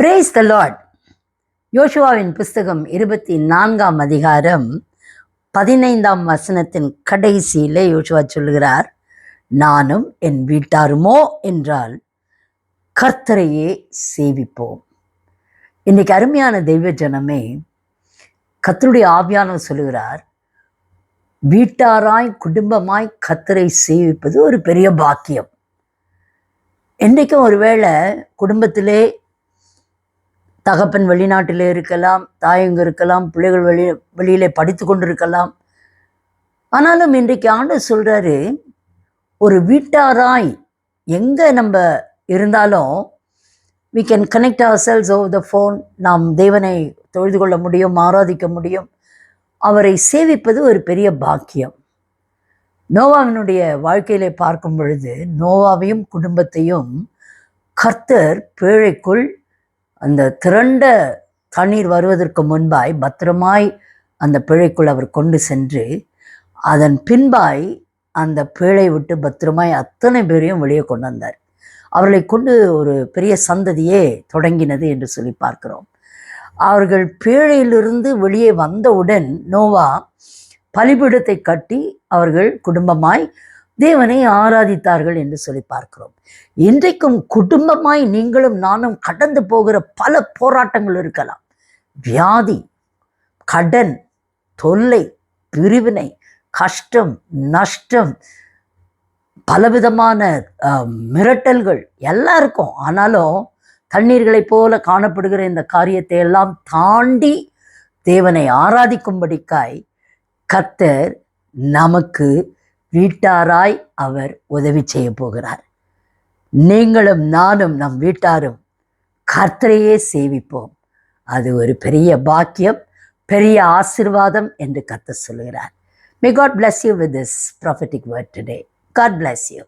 Brace த Lord. யோசுவாவின் புஸ்தகம் 24ஆம் அதிகாரம் 15ஆம் வசனத்தின் கடைசியிலே யோசுவா சொல்லுகிறார், நானும் என் வீட்டாருமோ என்றால் கர்த்தரையே சேவிப்போம். இன்னைக்கு அருமையான தெய்வ ஜனமே, கர்த்தருடைய ஆவியானவர் சொல்லுகிறார், வீட்டாராய் குடும்பமாய் கர்த்தரை சேவிப்பது ஒரு பெரிய பாக்கியம். என்றைக்கும் ஒருவேளை குடும்பத்திலே தகப்பன் வெளிநாட்டிலே இருக்கலாம், தாயங்க இருக்கலாம், பிள்ளைகள் வெளியிலே படித்து கொண்டு இருக்கலாம். ஆனாலும் இன்றைக்கு ஆண்டவர் சொல்றாரு, ஒரு வீட்டாராய் எங்க நம்ம இருந்தாலும் we can connect ourselves over the phone. நாம் தேவனை தொழுது கொள்ள முடியும், ஆராதிக்க முடியும். அவரை சேவிப்பது ஒரு பெரிய பாக்கியம். நோவாவினுடைய வாழ்க்கையிலே பார்க்கும் பொழுது நோவாவையும் குடும்பத்தையும் கர்த்தர் பேழைக்குள் அந்த திரண்ட தண்ணீர் வருவதற்கு முன்பாய் பத்திரமாய் அந்த பேழைக்குள் அவர் கொண்டு சென்று, அதன் பின்பாய் அந்த பேழை விட்டு பத்திரமாய் அத்தனை பேரையும் வெளியே கொண்டு வந்தார். அவர்களை கொண்டு ஒரு பெரிய சந்ததியே தொடங்கினது என்று சொல்லி பார்க்கிறோம். அவர்கள் பேழையிலிருந்து வெளியே வந்தவுடன் நோவா பலிபீடத்தை கட்டி அவர்கள் குடும்பமாய் தேவனை ஆராதித்தார்கள் என்று சொல்லி பார்க்கிறோம். இன்றைக்கும் குடும்பமாய் நீங்களும் நானும் கடந்து போகிற பல போராட்டங்கள் இருக்கலாம். வியாதி, கடன், தொல்லை, பிரிவினை, கஷ்டம், நஷ்டம், பலவிதமான மிரட்டல்கள் எல்லாம் இருக்கும். ஆனாலும் தண்ணீர்களைப் போல காணப்படுகிற இந்த காரியத்தை எல்லாம் தாண்டி தேவனை ஆராதிக்கும்படிக்காய் கர்த்தர் நமக்கு வீட்டாராய் அவர் உதவி செய்ய போகிறார். நீங்களும் நானும் நம் வீட்டாரும் கர்த்தரையே சேவிப்போம். அது ஒரு பெரிய பாக்கியம், பெரிய ஆசீர்வாதம் என்று கர்த்தர் சொல்கிறார். May God bless you with this prophetic word today. God bless you.